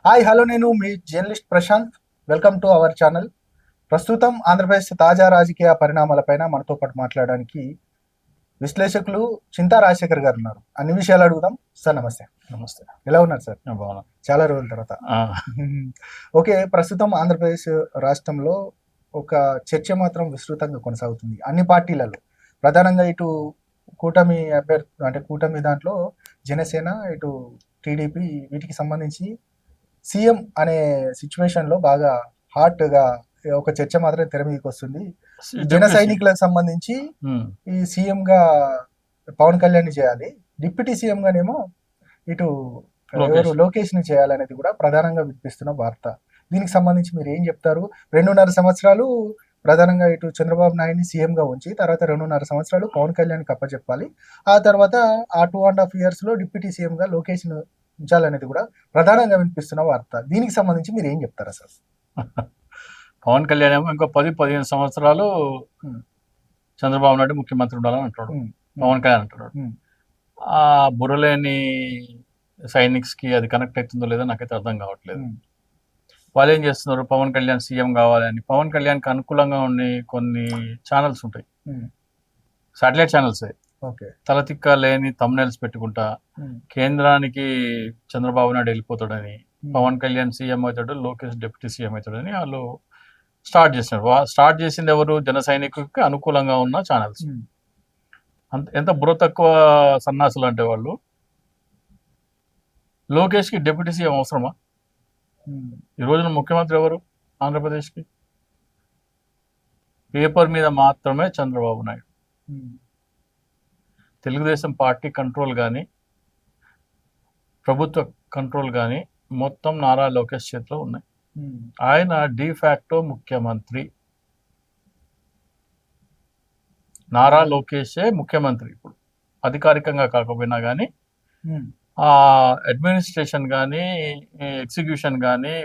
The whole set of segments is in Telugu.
హాయ్ హలో నేను మీ journalist Prashanth. Welcome to our channel. ప్రస్తుతం ఆంధ్రప్రదేశ్ తాజా రాజకీయ పరిణామాలపైన మనతో పాటు మాట్లాడడానికి విశ్లేషకులు చింతా రాజశేఖర్ గారు ఉన్నారు. అన్ని విషయాలు అడుగుదాం. సార్ నమస్తే. నమస్తే. ఎలా ఉన్నారు సార్? బాగున్నా. చాలా రోజుల తర్వాత. ఓకే, ప్రస్తుతం ఆంధ్రప్రదేశ్ రాష్ట్రంలో ఒక చర్చ మాత్రం విస్తృతంగా కొనసాగుతుంది అన్ని పార్టీలలో. ప్రధానంగా ఇటు కూటమి అభ్యర్థి అంటే కూటమి దాంట్లో జనసేన, ఇటు టీడీపీ, వీటికి సంబంధించి సీఎం అనే సిచ్యువేషన్లో బాగా హాట్గా ఒక చర్చ మాత్రం తెర మీదకి వస్తుంది. జన సైనికులకు సంబంధించి ఈ సీఎం గా పవన్ కళ్యాణ్ ని చేయాలి, డిప్యూటీ సీఎం గానేమో ఇటు లోకేష్ ని చేయాలనేది కూడా ప్రధానంగా వినిపిస్తున్న వార్త. దీనికి సంబంధించి మీరు ఏం చెప్తారు? 2.5 సంవత్సరాలు ప్రధానంగా ఇటు చంద్రబాబు నాయుడిని సీఎం గా ఉంచి తర్వాత 2.5 సంవత్సరాలు పవన్ కళ్యాణ్ కి అప్పచెప్పాలి. ఆ తర్వాత ఆ 2.5 years లో డిప్యూటీ సీఎం గా లోకేష్ ను ఉంచాలనేది కూడా ప్రధానంగా వినిపిస్తున్న వార్త. దీనికి సంబంధించి మీరు ఏం చెప్తారా సార్? పవన్ కళ్యాణ్ ఏమో ఇంకో 10-15 సంవత్సరాలు చంద్రబాబు నాయుడు ముఖ్యమంత్రి ఉండాలని అంటాడు. పవన్ కళ్యాణ్ అంటున్నాడు. ఆ బుర్రలేని సైనిక్స్ కి అది కనెక్ట్ అవుతుందో లేదో నాకైతే అర్థం కావట్లేదు. వాళ్ళు ఏం చేస్తున్నారు? పవన్ కళ్యాణ్ సీఎం కావాలని. పవన్ కళ్యాణ్కి అనుకూలంగా ఉండే కొన్ని ఛానల్స్ ఉంటాయి, శాటిలైట్ ఛానల్స్. తలతిక్క లేని తమ్నైల్స్ పెట్టుకుంటా కేంద్రానికి చంద్రబాబు నాయుడు వెళ్ళిపోతాడని, పవన్ కళ్యాణ్ సీఎం అవుతాడు, లోకేష్ డిప్యూటీ సీఎం అవుతాడని వాళ్ళు స్టార్ట్ చేసినారు. స్టార్ట్ చేసింది ఎవరు? జన సైనికులకి అనుకూలంగా ఉన్న ఛానల్స్. ఎంత బుర్ర తక్కువ సన్నాసులు అంటే వాళ్ళు. లోకేష్కి డిప్యూటీ సీఎం అవసరమా? ఈ రోజున ముఖ్యమంత్రి ఎవరు ఆంధ్రప్రదేశ్కి? పేపర్ మీద మాత్రమే చంద్రబాబు నాయుడు. తెలుగుదేశం పార్టీ కంట్రోల్ కానీ ప్రభుత్వ కంట్రోల్ కానీ మొత్తం నారా లోకేష్ చేతిలో ఉన్నాయి. ఆయన డిఫాక్టో ముఖ్యమంత్రి. నారా లోకేషే ముఖ్యమంత్రి ఇప్పుడు, అధికారికంగా కాకపోయినా కానీ. ఆ అడ్మినిస్ట్రేషన్ కానీ, ఎగ్జిక్యూషన్ కానీ,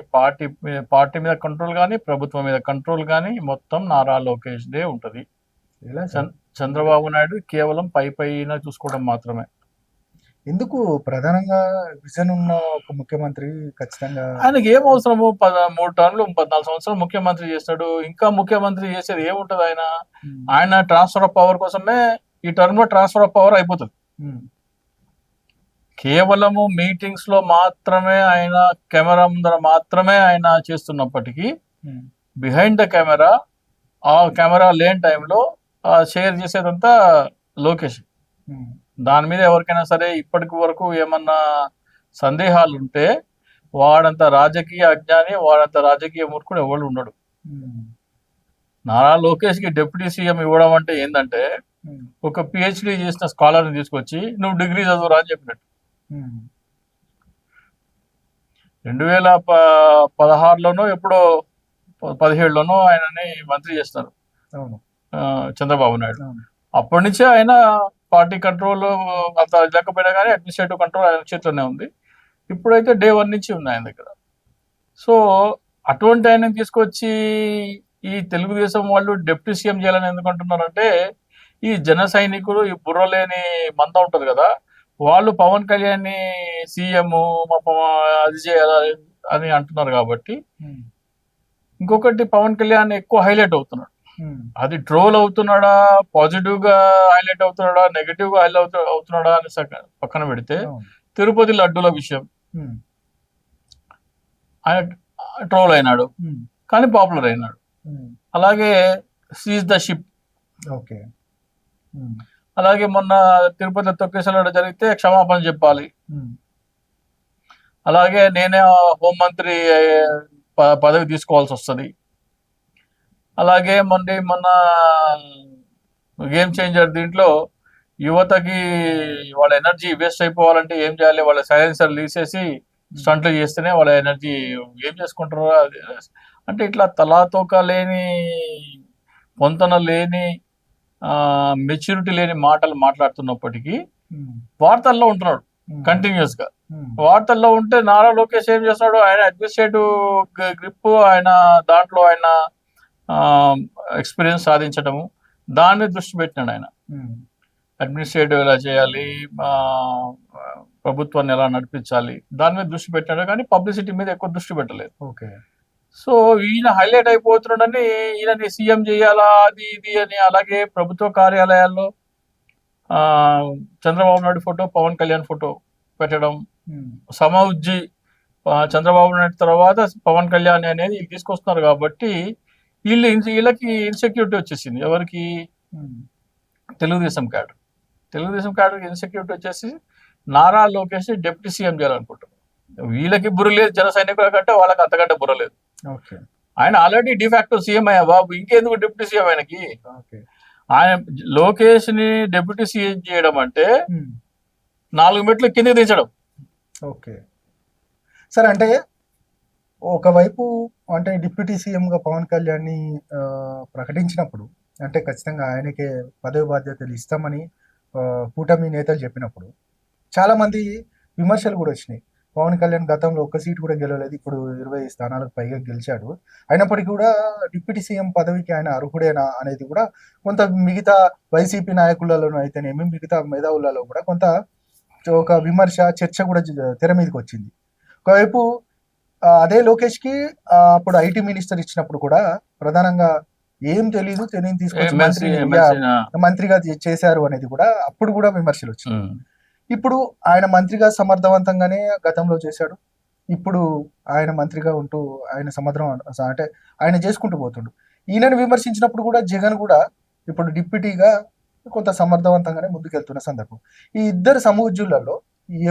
పార్టీ మీద కంట్రోల్ కానీ, ప్రభుత్వం మీద కంట్రోల్ కానీ మొత్తం నారా లోకేష్దే ఉంటుంది. చంద్రబాబు నాయుడు కేవలం పైన చూసుకోవడం మాత్రమే. ఎందుకు? ప్రధానంగా విజన్ ఉన్న ఒక ముఖ్యమంత్రి ఖచ్చితంగా ఆయనకి ఏం అవసరము? 3 టర్మ్లు 14 సంవత్సరాలు ముఖ్యమంత్రి చేస్తాడు. ఇంకా ముఖ్యమంత్రి చేసేది ఏముంటది? ఆయన ట్రాన్స్ఫర్ ఆఫ్ పవర్ కోసమే ఈ టర్మ్ లో ట్రాన్స్ఫర్ ఆఫ్ పవర్ అయిపోతుంది. కేవలము మీటింగ్స్ లో మాత్రమే ఆయన, కెమెరా ముందర మాత్రమే ఆయన చేస్తున్నప్పటికీ బిహైండ్ ద కెమెరా, ఆ కెమెరా లేని టైంలో షేర్ చేసేదంతా లోకేష్. దాని మీద ఎవరికైనా సరే ఇప్పటికి వరకు ఏమన్నా సందేహాలు ఉంటే వాడంత రాజకీయ అజ్ఞాని, వాడంత రాజకీయ మూర్ఖుడు ఎవరు ఉండడు. నారా లోకేష్కి డిప్యూటీ సీఎం ఇవ్వడం అంటే ఏంటంటే, ఒక పిహెచ్డి చేసిన స్కాలర్ని తీసుకొచ్చి నువ్వు డిగ్రీ చదువురా అని చెప్పినట్టు. 2016లోనో ఎప్పుడో 17లోనో ఆయనని మంత్రి చేస్తారు చంద్రబాబు నాయుడు. అప్పటి నుంచే ఆయన పార్టీ కంట్రోల్ అంత లేకపోయినా కానీ అడ్మినిస్ట్రేటివ్ కంట్రోల్ ఆయన చేతిలోనే ఉంది. ఇప్పుడైతే డే 1 నుంచి ఉంది ఆయన దగ్గర. సో అటువంటి ఆయన తీసుకొచ్చి ఈ తెలుగుదేశం వాళ్ళు డిప్యూటీ సీఎం చేయాలని ఎందుకు అంటున్నారంటే, ఈ జన సైనికులు, ఈ బుర్రలేని మంద ఉంటుంది కదా, వాళ్ళు పవన్ కళ్యాణ్ సీఎం అది చేయాలి అని అంటున్నారు కాబట్టి. ఇంకొకటి, పవన్ కళ్యాణ్ ఎక్కువ హైలైట్ అవుతున్నాడు. అది ట్రోల్ అవుతున్నాడా, పాజిటివ్ గా హైలైట్ అవుతున్నాడా, నెగిటివ్ గా హైలైట్ అవుతున్నాడా అని పక్కన పెడితే, తిరుపతి లడ్డూల విషయం ఆయన ట్రోల్ అయినాడు కానీ పాపులర్ అయినాడు. అలాగే సీజ్ ద షిప్, అలాగే మొన్న తిరుపతిలో తొక్కేసలాట జరిగితే క్షమాపణ చెప్పాలి. అలాగే నేనే హోంమంత్రి పదవి తీసుకోవాల్సి వస్తుంది. అలాగే మొన్న గేమ్ చేంజర్ దీంట్లో యువతకి వాళ్ళ ఎనర్జీ వేస్ట్ అయిపోవాలంటే ఏం చేయాలి? వాళ్ళ సైలెన్సర్ తీసేసి స్టంట్లు చేస్తేనే వాళ్ళ ఎనర్జీ ఏం చేసుకుంటారు అంటే, ఇట్లా తలాతోక లేని, పొంతన లేని, మెచ్యూరిటీ లేని మాటలు మాట్లాడుతున్నప్పటికీ వార్తల్లో ఉంటున్నాడు కంటిన్యూస్ గా. వార్తల్లో ఉంటే నారా లోకేష్ ఏం చేస్తున్నాడు? ఆయన అడ్మినిస్ట్రేటివ్ గ్రిప్, ఆయన దాంట్లో ఆయన ఎక్స్పీరియన్స్ సాధించడము, దాన్ని దృష్టి పెట్టినాడు ఆయన. అడ్మినిస్ట్రేటివ్ ఎలా చేయాలి, ప్రభుత్వాన్ని ఎలా నడిపించాలి దాని మీద దృష్టి పెట్టాడు కానీ పబ్లిసిటీ మీద ఎక్కువ దృష్టి పెట్టలేదు. ఓకే. సో ఈయన హైలైట్ అయిపోతున్నాడని ఈయనని సీఎం చేయాలా అది ఇది అని, అలాగే ప్రభుత్వ కార్యాలయాల్లో ఆ చంద్రబాబు నాయుడు ఫోటో, పవన్ కళ్యాణ్ ఫోటో పెట్టడం, సమఉజ్జి చంద్రబాబు నాయుడు తర్వాత పవన్ కళ్యాణ్ అనేది వీళ్ళు తీసుకొస్తున్నారు కాబట్టి వీళ్ళకి ఇన్సెక్యూరిటీ వచ్చేసింది. ఎవరికి? తెలుగుదేశం క్యాడర్కి ఇన్సెక్యూరిటీ వచ్చేసి నారా లోకేష్ డిప్యూటీ సీఎం చేయాలనుకుంటారు. వీళ్ళకి బుర్ర లేదు, జన సైనికుల కంటే వాళ్ళకి అంతకంటే బుర్ర లేదు. ఆయన ఆల్రెడీ డిఫాక్టో సీఎం అయ్యా బాబు, ఇంకెందుకు డిప్యూటీ సీఎం ఆయనకి? ఆయన లోకేష్ ని డిప్యూటీ సీఎం చేయడం అంటే 4 మెట్లు కిందకి దించడం. ఓకే సార్, అంటే ఒకవైపు అంటే డిప్యూటీ సీఎంగా పవన్ కళ్యాణ్ని ప్రకటించినప్పుడు అంటే ఖచ్చితంగా ఆయనకే పదవి బాధ్యతలు ఇస్తామని కూటమి నేతలు చెప్పినప్పుడు చాలామంది విమర్శలు కూడా వచ్చినాయి. పవన్ కళ్యాణ్ గతంలో ఒక్క సీటు కూడా గెలవలేదు, ఇప్పుడు 20 స్థానాలకు పైగా గెలిచాడు. అయినప్పటికీ కూడా డిప్యూటీ సీఎం పదవికి ఆయన అర్హుడేనా అనేది కూడా కొంత మిగతా వైసీపీ నాయకులలోనూ అయితేనేమి మిగతా మేధావులలో కూడా కొంత ఒక విమర్శ చర్చ కూడా తెర మీదకి వచ్చింది. ఒకవైపు అదే లోకేష్కి అప్పుడు ఐటీ మినిస్టర్ ఇచ్చినప్పుడు కూడా ప్రధానంగా ఏం తెలియదు, తెలియని తీసుకొచ్చి మంత్రిగా చేశారు అనేది కూడా అప్పుడు కూడా విమర్శలు వచ్చినాయి. ఇప్పుడు ఆయన మంత్రిగా సమర్థవంతంగానే గతంలో చేశాడు. ఇప్పుడు ఆయన మంత్రిగా ఉంటూ ఆయన అంటే ఆయన చేసుకుంటూ పోతుండు. ఈయనను విమర్శించినప్పుడు కూడా జగన్ కూడా ఇప్పుడు డిప్యూటీగా కొంత సమర్థవంతంగానే ముందుకెళ్తున్న సందర్భం. ఈ ఇద్దరు సమూజ్జులలో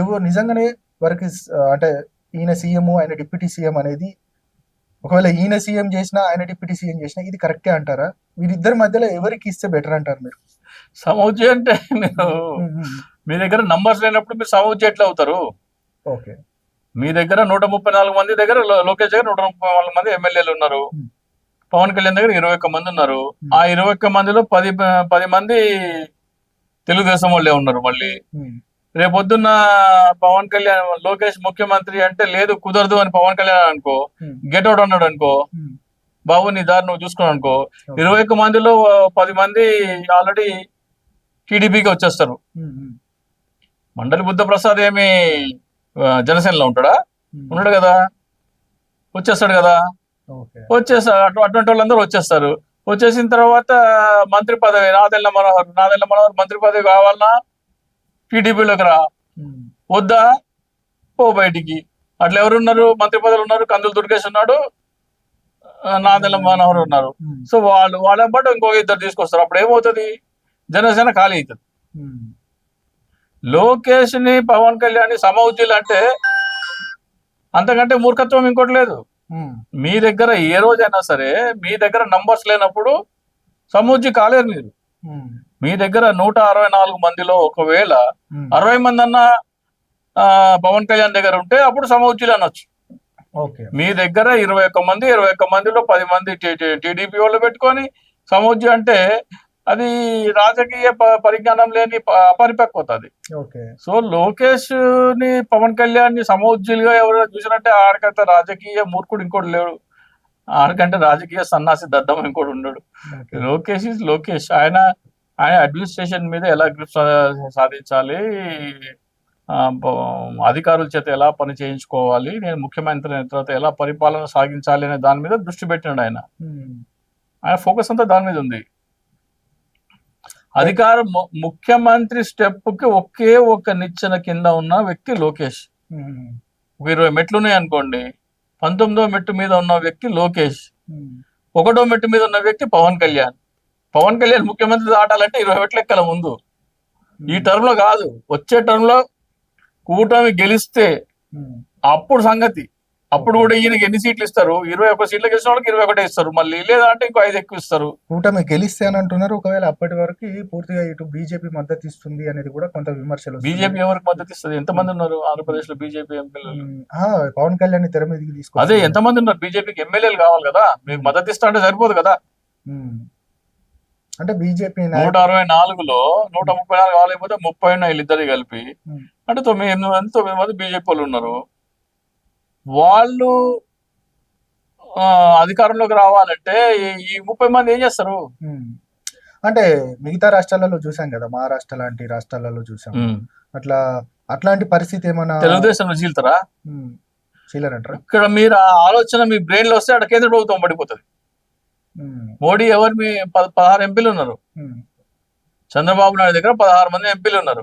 ఎవరు నిజంగానే వారికి అంటే ఈయన సీఎం ఆయన డిప్యూటీ సీఎం అనేది ఒకవేళ ఈయన సీఎం చేసినా ఆయన డిప్యూటీ సీఎం చేసినా ఇది కరెక్టే అంటారా? వీరిద్దరి మధ్యలో ఎవరికి ఇస్తే బెటర్ అంటారు మీరు? సమౌజ్జి అంటే మీ దగ్గర నంబర్స్ లేనప్పుడు మీరు సమౌజ్జి ఎట్లా అవుతారు? ఓకే, మీ దగ్గర 134 మంది దగ్గర లోకేష్ దగ్గర 134 మంది ఎమ్మెల్యేలు ఉన్నారు, పవన్ కళ్యాణ్ దగ్గర 21 మంది ఉన్నారు. ఆ 21 మందిలో 10 మంది తెలుగుదేశం వాళ్ళే ఉన్నారు. మళ్ళీ రేపొద్దున్న పవన్ కళ్యాణ్ లోకేష్ ముఖ్యమంత్రి అంటే లేదు కుదరదు అని పవన్ కళ్యాణ్ అనుకో, గెట్అవుట్ అన్నాడు అనుకో, బాబు నీ దారి నువ్వు చూసుకున్నావు అనుకో, 21 మందిలో 10 మంది ఆల్రెడీ టీడీపీకి వచ్చేస్తారు. మండలి బుద్ధ ప్రసాద్ ఏమి జనసేనలో ఉంటాడా? ఉన్నాడు కదా, వచ్చేస్తాడు కదా, వచ్చేస్తారు. అటువంటి వాళ్ళందరూ వచ్చేస్తారు. వచ్చేసిన తర్వాత మంత్రి పదవి నాదెళ్ల మనోహర్ మంత్రి పదవి కావాలన్నా టీడీపీలోకి రా, వద్దా పో బయటికి. అట్లా ఎవరున్నారు మంత్రి పదవులు ఉన్నారు? కందులు దుర్గేష్ ఉన్నాడు, నాదెళ్ల మనోహర్ ఉన్నారు. సో వాళ్ళ పాటు ఇంకో 2 తీసుకొస్తారు. అప్పుడు ఏమవుతుంది? జనసేన ఖాళీ అవుతుంది. లోకేష్ ని పవన్ కళ్యాణ్ సమౌజ్జీలు అంటే అంతకంటే మూర్ఖత్వం ఇంకోటి లేదు. మీ దగ్గర ఏ రోజైనా సరే మీ దగ్గర నంబర్స్ లేనప్పుడు సమౌజ్జి కాలేరు మీరు. మీ దగ్గర 164 మందిలో ఒకవేళ 60 మంది అన్న పవన్ కళ్యాణ్ దగ్గర ఉంటే అప్పుడు సమౌజ్జీలు అనొచ్చు. మీ దగ్గర 21 మందిలో 10 మంది టీడీపీ వాళ్ళు పెట్టుకొని సమౌజ్జి అంటే అది రాజకీయ పరిజ్ఞానం లేని అపరిపక్వత అది. సో లోకేష్ ని పవన్ కళ్యాణ్ ని సమౌజ్జీలుగా ఎవరైనా చూసినట్టే ఆడికంటే రాజకీయ మూర్ఖుడు ఇంకోటి లేడు, ఆడికంటే రాజకీయ సన్నాసి దద్దం ఇంకోటి ఉండడు. లోకేష్ ఆయన అడ్మినిస్ట్రేషన్ మీద ఎలా గ్రిప్ సాధించాలి, అధికారుల చేత ఎలా పని చేయించుకోవాలి, నేను ముఖ్యమంత్రి అయిన తర్వాత ఎలా పరిపాలన సాగించాలి అనే దాని మీద దృష్టి పెట్టినాడు. ఆయన ఫోకస్ అంతా దాని మీద ఉంది. అధికారం ముఖ్యమంత్రి స్టెప్ కి ఒకే ఒక నిచ్చెన కింద ఉన్న వ్యక్తి లోకేష్. 20 మెట్లు ఉన్నాయి అనుకోండి, 19వ మెట్టు మీద ఉన్న వ్యక్తి లోకేష్, 1వ మెట్టు మీద ఉన్న వ్యక్తి పవన్ కళ్యాణ్. పవన్ కళ్యాణ్ ముఖ్యమంత్రి దాటాలంటే 20 మెట్లు ఎక్కల ముందు. ఈ టర్మ్ లో కాదు, వచ్చే టర్మ్ లో కూటమి గెలిస్తే అప్పుడు సంగతి. అప్పుడు కూడా ఈయనకి ఎన్ని సీట్లు ఇస్తారు? 21 సీట్లు గెలిచిన వాళ్ళకి 21 ఇస్తారు, మళ్ళీ లేదా అంటే ఇంకో 5 ఎక్కువ ఇస్తారు. కూటమి గెలిస్తే అని అంటున్నారు. ఒకవేళ అప్పటి వరకు పూర్తిగా ఇటు బీజేపీ మద్దతు ఇస్తుంది అనేది కూడా కొంత విమర్శలు. బీజేపీ ఎవరికి మద్దతు ఇస్తుంది? ఎంతమంది ఉన్నారు ఆంధ్రప్రదేశ్ లో బీజేపీ ఎమ్మెల్యేలు? పవన్ కళ్యాణ్ తెర మీదకి తీసుకు అదే ఎంతమంది ఉన్నారు? బీజేపీకి ఎమ్మెల్యేలు కావాలి కదా, మీకు మద్దతు ఇస్తా అంటే సరిపోదు కదా. అంటే బీజేపీ 164లో 134 కాలేకపోతే 30 ఉన్నాయి వీళ్ళిద్దరు కలిపి, అంటే 9 మంది బీజేపీ వాళ్ళు ఉన్నారు. వాళ్ళు అధికారంలోకి రావాలంటే ఈ 30 మంది ఏం చేస్తారు? అంటే మిగతా రాష్ట్రాలలో చూసాం కదా, మహారాష్ట్ర లాంటి రాష్ట్రాలలో చూసాం. ఉమ్. అట్లాంటి పరిస్థితి ఏమైనా తెలుగుదేశంలో చీల్తారా? చీలరంటారా? ఇక్కడ మీరు ఆ ఆలోచన మీ బ్రెయిన్ లో వస్తే అక్కడ కేంద్ర ప్రభుత్వం పడిపోతుంది. మోడీ ఎవరు, మీ 16 ఎంపీలు ఉన్నారు, చంద్రబాబు నాయుడు దగ్గర 16 మంది ఎంపీలు ఉన్నారు.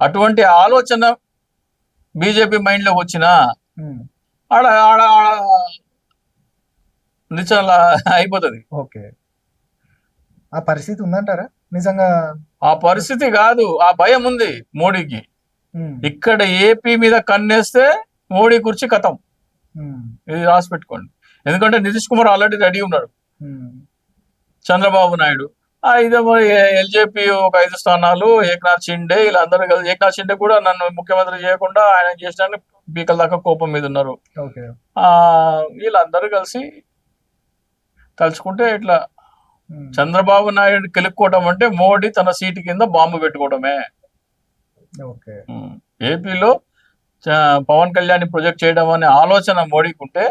అటువంటి ఆలోచన బీజేపీ మైండ్ లోకి వచ్చినా ఆడ ఆడ నిశ్చల అయిపోతుంది. ఓకే, ఆ పరిస్థితి ఉందంటారా నిజంగా? ఆ పరిస్థితి కాదు, ఆ భయం ఉంది మోడీకి. ఇక్కడ ఏపీ మీద కన్నేస్తే మోడీ కుర్చీ కథం. ఇది రాసి పెట్టుకోండి. ఎందుకంటే నితీష్ కుమార్ ఆల్రెడీ రెడీ ఉన్నాడు. చంద్రబాబు నాయుడు ఎల్జేపీ ఒక 5 స్థానాలు, ఏక్నాథ్ షిండే వీళ్ళందరూ కలిసి, ఏక్నాథ్ షిండే కూడా నన్ను ముఖ్యమంత్రి చేయకుండా ఆయన చేసిన పీకల దాకా కోపం మీద ఉన్నారు. వీళ్ళందరూ కలిసి తలుచుకుంటే ఇట్లా చంద్రబాబు నాయుడు కెలుక్కోవడం అంటే మోడీ తన సీటు కింద బాంబు పెట్టుకోవడమే. ఏపీలో పవన్ కళ్యాణ్ ప్రొజెక్ట్ చేయడం అనే ఆలోచన మోడీకి ఉంటే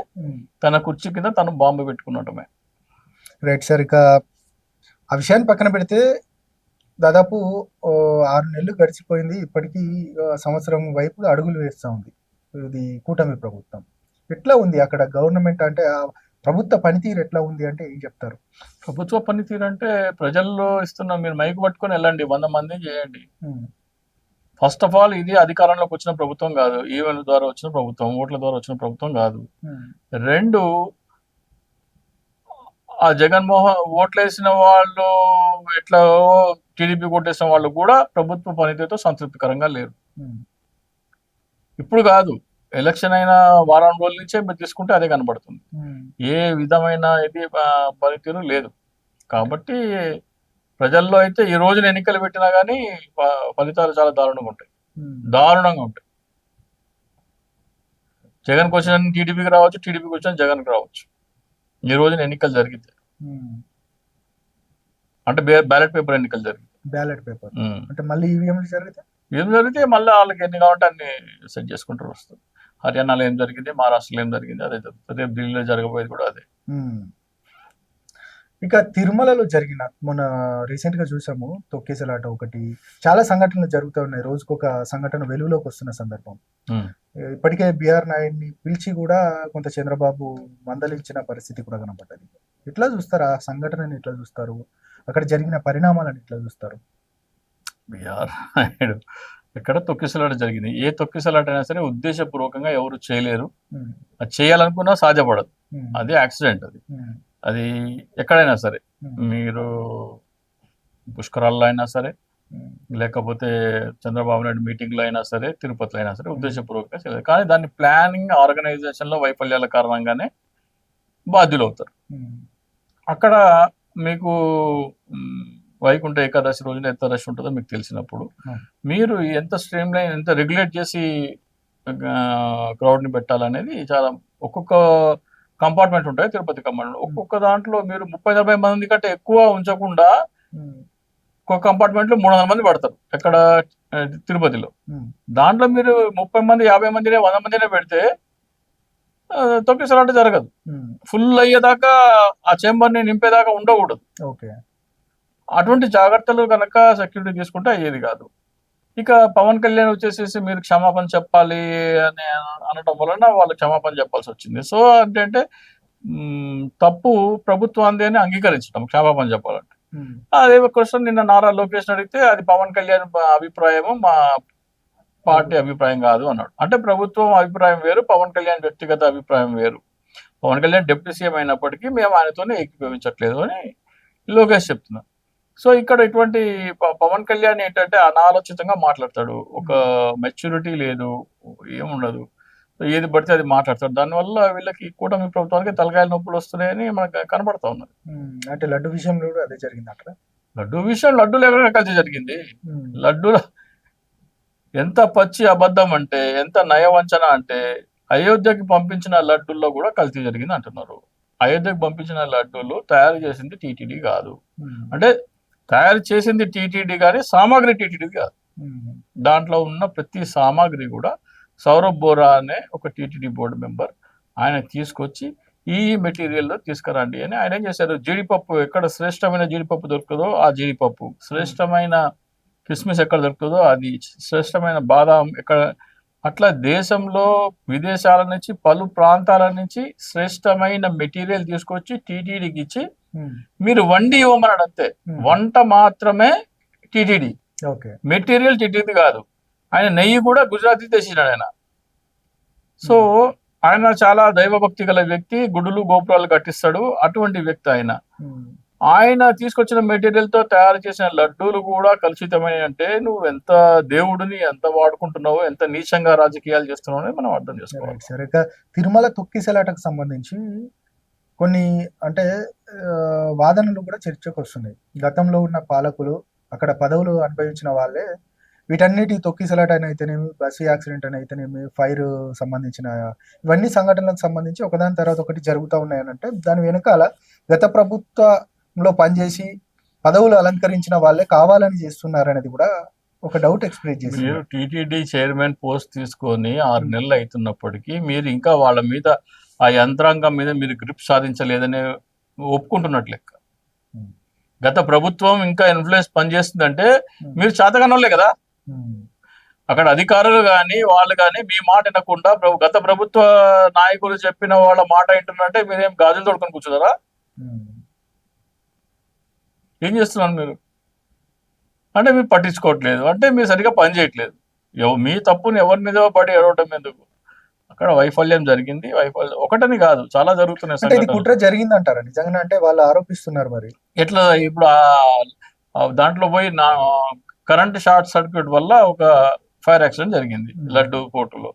తన కుర్చీ కింద తను బాంబు పెట్టుకున్నటమే. రైట్ సార్, ఇక ఆ విషయాన్ని పక్కన పెడితే దాదాపు 6 నెలలు గడిచిపోయింది, ఇప్పటికీ సంవత్సరం వైపు అడుగులు వేస్తూ ఉంది ఇది కూటమి ప్రభుత్వం. ఎట్లా ఉంది అక్కడ గవర్నమెంట్, అంటే ప్రభుత్వ పనితీరు ఎట్లా ఉంది అంటే ఏం చెప్తారు? ప్రభుత్వ పనితీరు అంటే ప్రజల్లో ఇస్తున్న, మీరు మైకు పట్టుకొని వెళ్ళండి, 100 మందిని చేయండి. ఫస్ట్ ఆఫ్ ఆల్ ఇది అధికారంలోకి వచ్చిన ప్రభుత్వం కాదు, ఈవెంట్ల ద్వారా వచ్చిన ప్రభుత్వం, ఓట్ల ద్వారా వచ్చిన ప్రభుత్వం కాదు. 2, ఆ జగన్మోహన్ ఓట్లేసిన వాళ్ళు ఎట్లా టీడీపీ కొట్టేసిన వాళ్ళు కూడా ప్రభుత్వ పనితీరుతో సంతృప్తికరంగా లేరు. ఇప్పుడు కాదు, ఎలక్షన్ అయిన వారం రోజుల నుంచే మీరు తీసుకుంటే అదే కనబడుతుంది. ఏ విధమైన ఇది పనితీరు లేదు. కాబట్టి ప్రజల్లో అయితే ఈ రోజున ఎన్నికలు పెట్టినా కానీ ఫలితాలు చాలా దారుణంగా ఉంటాయి. జగన్కి వచ్చిన టీడీపీకి రావచ్చు, టీడీపీకి వచ్చిన జగన్కి రావచ్చు. ఈ రోజున ఎన్నికలు జరిగితే, అంటే బ్యాలెట్ పేపర్ ఎన్నికలు జరిగితే, అంటే మళ్ళీ ఈవీఎం జరిగితే మళ్ళీ వాళ్ళకి ఎన్ని కావాలంటే అన్ని సెట్ చేసుకుంటారు వస్తుంది. హర్యానాలో ఏం జరిగింది, మహారాష్ట్రలో ఏం జరిగింది అదే జరుగుతుంది. రేపు ఢిల్లీలో జరగబోయేది కూడా అదే. ఇక తిరుమలలో జరిగిన, మొన్న రీసెంట్ గా చూసాము తొక్కేసలాట ఒకటి, చాలా సంఘటనలు జరుగుతూ ఉన్నాయి. రోజుకొక సంఘటన వెలుగులోకి వస్తున్న సందర్భం. ఇప్పటికే బిఆర్ నాయుడిని పిలిచి కూడా కొంత చంద్రబాబు మందలించిన పరిస్థితి కూడా కనపడ్డది. ఎట్లా చూస్తారు ఆ సంఘటనని? ఎట్లా చూస్తారు అక్కడ జరిగిన పరిణామాలను? ఎట్లా చూస్తారు? బిఆర్ నాయుడు ఎక్కడ తొక్కిసలాట జరిగింది, ఏ తొక్కిసలాట అయినా సరే ఉద్దేశపూర్వకంగా ఎవరు చేయలేరు. అది చేయాలనుకున్నా సాధ్యపడదు. అది యాక్సిడెంట్. అది ఎక్కడైనా సరే, మీరు పుష్కరాల్లో అయినా సరే, లేకపోతే చంద్రబాబు నాయుడు మీటింగ్లో అయినా సరే, తిరుపతిలో అయినా సరే ఉద్దేశపూర్వకంగా చేయలేదు. కానీ దాన్ని ప్లానింగ్, ఆర్గనైజేషన్లో వైఫల్యాల కారణంగానే బాధ్యులు అవుతారు. అక్కడ మీకు వైకుంఠ ఏకాదశి రోజున ఎంత రష్ ఉంటుందో మీకు తెలిసినప్పుడు మీరు ఎంత స్ట్రీమ్ లైన్, ఎంత రెగ్యులేట్ చేసి క్రౌడ్ని పెట్టాలనేది చాలా, ఒక్కొక్క కంపార్ట్మెంట్ ఉంటాయి తిరుపతి కంపార్ట్మెంట్, ఒక్కొక్క దాంట్లో మీరు 30-40 మంది కంటే ఎక్కువ ఉంచకుండా ఒక్కొక్క కంపార్ట్మెంట్లో 300 మంది పడతారు. ఎక్కడ తిరుపతిలో. దాంట్లో మీరు 30 మంది, 50 మందినే, 100 మందినే పెడితే తొక్కిసలాట జరగదు. ఫుల్ అయ్యేదాకా, ఆ చేంబర్ని నింపేదాకా ఉండకూడదు. అటువంటి జాగ్రత్తలు కనుక సెక్యూరిటీ తీసుకుంటే అయ్యేది కాదు. ఇక పవన్ కళ్యాణ్ వచ్చేసేసి మీరు క్షమాపణ చెప్పాలి అని అనడం వలన వాళ్ళు క్షమాపణ చెప్పాల్సి వచ్చింది. సో అంటే తప్పు ప్రభుత్వాన్ని అని అంగీకరించడం క్షమాపణ చెప్పాలంటే. అదే క్వశ్చన్ నిన్న నారా లోకేష్ అడిగితే అది పవన్ కళ్యాణ్ అభిప్రాయము, మా పార్టీ అభిప్రాయం కాదు అన్నాడు. అంటే ప్రభుత్వం అభిప్రాయం వేరు, పవన్ కళ్యాణ్ వ్యక్తిగత అభిప్రాయం వేరు. పవన్ కళ్యాణ్ డిప్యూటీ సీఎం అయినప్పటికీ మేము ఆయనతోనే ఏకీభవించట్లేదు అని లోకేష్ చెప్తున్నారు. సో ఇక్కడ ఇటువంటి పవన్ కళ్యాణ్ ఏంటంటే అనాలోచితంగా మాట్లాడతాడు. ఒక మెచ్యూరిటీ లేదు, ఏముండదు, ఏది పడితే అది మాట్లాడతాడు. దానివల్ల వీళ్ళకి కూటమి ప్రభుత్వానికి తలకాయల నొప్పులు వస్తున్నాయని మనకు కనబడతా ఉన్నది. అంటే లడ్డు విషయంలో కూడా అదే జరిగింది అక్కడ. లడ్డు లేకుండా కలిసి జరిగింది. లడ్డూలో ఎంత పచ్చి అబద్ధం అంటే, ఎంత నయవంచన అంటే, అయోధ్యకి పంపించిన లడ్డూల్లో కూడా కల్తీ జరిగింది అంటున్నారు. అయోధ్యకి పంపించిన లడ్డూలు తయారు చేసింది టీటీడీ కాదు. అంటే తయారు చేసింది టీటీడీ కానీ సామాగ్రి టీటీడీ కాదు. దాంట్లో ఉన్న ప్రతి సామాగ్రి కూడా సౌరభ్ బోరా అనే ఒక టీటీడీ బోర్డు మెంబర్ ఆయన తీసుకొచ్చి ఈ మెటీరియల్ తీసుకురండి అని ఆయన ఏం చేశారు, జీడిపప్పు ఎక్కడ శ్రేష్టమైన జీడిపప్పు దొరుకుతుందో ఆ జీడిపప్పు, శ్రేష్టమైన కిస్మిస్ ఎక్కడ దొరుకుతుందో అది, శ్రేష్టమైన బాదాం ఎక్కడ, అట్లా దేశంలో విదేశాల నుంచి పలు ప్రాంతాల నుంచి శ్రేష్టమైన మెటీరియల్ తీసుకొచ్చి టీటీడీకి ఇచ్చి మీరు వండి ఇవ్వమన్నాడు అంతే. వంట మాత్రమే టీటీడీ, ఓకే, మెటీరియల్ టీటీడీ కాదు. ఆయన నెయ్యి కూడా గుజరాతీ తెచ్చినాడు ఆయన. సో ఆయన చాలా దైవభక్తి గల వ్యక్తి, గుడులు గోపురాలు కట్టిస్తాడు, అటువంటి వ్యక్తి ఆయన. ఆయన తీసుకొచ్చిన మెటీరియల్ తో తయారు చేసిన లడ్డూలు కూడా కలుషితమైన అంటే నువ్వు ఎంత దేవుడిని ఎంత వాడుకుంటున్నావో, ఎంత నీచంగా రాజకీయాలు చేస్తున్నావో అని మనం అర్థం చేసుకోవాలి. సరే, ఇక తిరుమల తొక్కిసలాటకు సంబంధించి కొన్ని అంటే వాదనలు కూడా చర్చకు వస్తున్నాయి. గతంలో ఉన్న పాలకులు, అక్కడ పదవులు అనుభవించిన వాళ్ళే వీటన్నిటి తొక్కిసలాట అయితేనేమి, బస్సు యాక్సిడెంట్ అని అయితేనేమి, ఫైర్ సంబంధించిన ఇవన్నీ సంఘటనలకు సంబంధించి ఒకదాని తర్వాత ఒకటి జరుగుతూ ఉన్నాయని అంటే దాని వెనకాల గత ప్రభుత్వంలో పనిచేసి పదవులు అలంకరించిన వాళ్ళే కావాలని చేస్తున్నారు అనేది కూడా ఒక డౌట్ ఎక్స్ప్రెస్ చేసి. మీరు టీటీడీ చైర్మన్ పోస్ట్ తీసుకొని 6 నెలలు అవుతున్నప్పటికీ మీరు ఇంకా వాళ్ళ మీద, ఆ యంత్రాంగం మీద మీరు గ్రిప్ సాధించలేదని ఒప్పుకుంటున్నట్లు లెక్క. గత ప్రభుత్వం ఇంకా ఇన్ఫ్లుయెన్స్ పనిచేస్తుందంటే మీరు చేతగానోళ్ళే కదా. అక్కడ అధికారులు కానీ వాళ్ళు కానీ మీ మాట వినకుండా గత ప్రభుత్వ నాయకులు చెప్పిన వాళ్ళ మాట వింటున్నారంటే మీరేం గాజులు తోడుకొని కూర్చున్నారా? ఏం చేస్తున్నారు మీరు? అంటే మీరు పట్టించుకోవట్లేదు, అంటే మీరు సరిగా పని చేయట్లేదు. మీ తప్పుని ఎవరి మీద పడి ఏడవటం ఎందుకు? అక్కడ వైఫల్యం జరిగింది. వైఫల్యం ఒకటని కాదు, చాలా జరుగుతున్నాయి. కుట్ర జరిగింది అంటారా నిజంగా? అంటే వాళ్ళు ఆరోపిస్తున్నారు. మరి ఎట్లా ఇప్పుడు దాంట్లో పోయి కరెంట్ షార్ట్ సర్క్యూట్ వల్ల ఒక ఫైర్ యాక్సిడెంట్ జరిగింది లడ్డు కోర్టులో.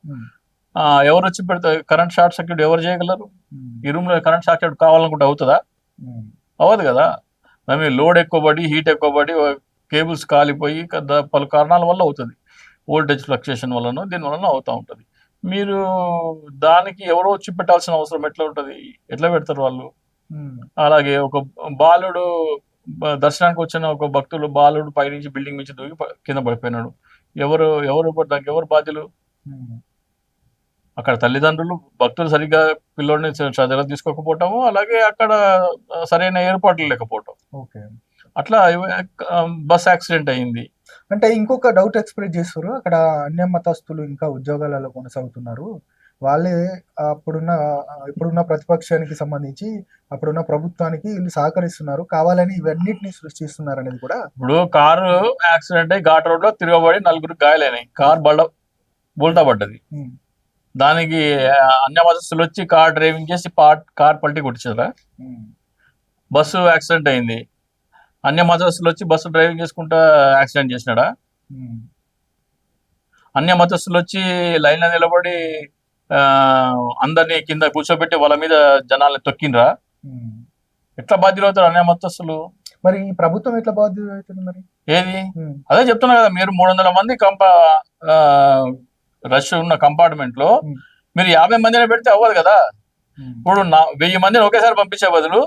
ఎవరు వచ్చి పెడతారు కరెంట్ షార్ట్ సర్క్యూట్? ఎవరు చేయగలరు? ఈ రూమ్ లో కరెంట్ షార్ట్ సర్క్యూట్ కావాలనుకుంటే అవుతుందా? అవ్వదు కదా. దాని లోడ్ ఎక్కువబడి, హీట్ ఎక్కువబడి, కేబుల్స్ కాలిపోయి పలు కారణాల వల్ల అవుతుంది. వోల్టేజ్ ఫ్లక్చుయేషన్ వలన, దీని వలన అవుతూ ఉంటుంది. మీరు దానికి ఎవరో వచ్చి పెట్టాల్సిన అవసరం ఎట్లా ఉంటుంది? ఎట్లా పెడతారు వాళ్ళు? అలాగే ఒక బాలుడు, దర్శనానికి వచ్చిన ఒక భక్తులు బాలుడు పైనుంచి బిల్డింగ్ నుంచి దూకి కింద పడిపోయినాడు. దానికి ఎవరు బాధ్యులు? అక్కడ తల్లిదండ్రులు, భక్తులు సరిగ్గా పిల్లోడిని శ్రద్ధగా తీసుకోకపోవటము, అలాగే అక్కడ సరైన ఏర్పాట్లు లేకపోవటం. అట్లా బస్ యాక్సిడెంట్ అయింది. అంటే ఇంకొక డౌట్ ఎక్స్ప్రెస్ చేస్తారు, అక్కడ అన్య మతస్థులు ఇంకా ఉద్యోగాలలో కొనసాగుతున్నారు, వాళ్ళే ఇప్పుడున్న ప్రతిపక్షానికి సంబంధించి అప్పుడున్న ప్రభుత్వానికి వీళ్ళు సహకరిస్తున్నారు, కావాలని ఇవన్నిటిని సృష్టిస్తున్నారు అనేది కూడా. ఇప్పుడు కారు యాక్సిడెంట్ అయ్యి ఘాట్ రోడ్ లో తిరగబడి 4 గాయాలైనాయి, కార్ బోల్తా పడ్డది. దానికి అన్య మతస్థులు వచ్చి కార్ డ్రైవింగ్ చేసి కార్ పల్టీ కొట్టించారా? బస్సు యాక్సిడెంట్ అయింది, అన్య మతస్థులు వచ్చి బస్సు డ్రైవింగ్ చేసుకుంటా యాక్సిడెంట్ చేసినాడా? అన్య మతస్థులు వచ్చి లైన్ లో నిలబడి అందరినీ కింద కూర్చోబెట్టి వాళ్ళ మీద జనాల్ని తొక్కినరా? ఎట్లా బాధ్యులు అవుతారు అన్య మతస్థులు? మరి ఈ ప్రభుత్వం ఎట్లా బాధ్యులు అవుతుంది మరి? ఏది? అదే చెప్తున్నా కదా, మీరు 300 మంది రష్ ఉన్న కంపార్ట్మెంట్ లో మీరు 50 మందిని పెడితే అవ్వదు కదా. ఇప్పుడు 1000 మందిని ఒకేసారి పంపించే బదులు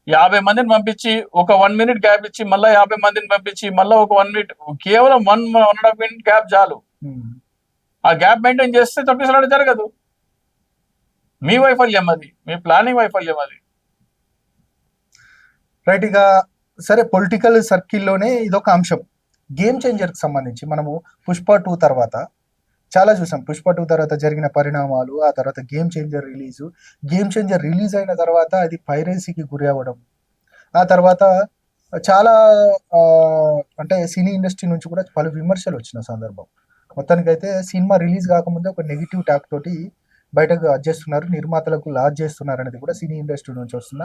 50 మందిని పంపించి ఒక 1 మినిట్ గ్యాప్ ఇచ్చి మళ్ళీ 50 మందిని పంపించి మళ్ళీ ఒక 1 మినిట్, కేవలం 1.5 మినిట్ గ్యాప్ చాలు. ఆ గ్యాప్ మెయింటైన్ చేస్తే తొక్కిసలాట జరగదు. మీ వైఫల్యం అది, మీ ప్లానింగ్ వైఫల్యం అది. రైట్. ఇక సరే, పొలిటికల్ సర్కిల్లోనే ఇదొక అంశం. గేమ్ చేంజర్కి సంబంధించి మనము పుష్ప 2 తర్వాత చాలా చూసాం. పుష్ప 2 తర్వాత జరిగిన పరిణామాలు, ఆ తర్వాత గేమ్ చేంజర్ రిలీజ్ అయిన తర్వాత అది పైరసీకి గురి అవ్వడం, ఆ తర్వాత చాలా అంటే సినీ ఇండస్ట్రీ నుంచి కూడా పలు విమర్శలు వచ్చిన సందర్భం. మొత్తానికైతే సినిమా రిలీజ్ కాకముందే ఒక నెగిటివ్ టాక్ తోటి బయటకు చేస్తున్నారు, నిర్మాతలకు లాజ్ చేస్తున్నారు అనేది కూడా సినీ ఇండస్ట్రీ నుంచి వస్తున్న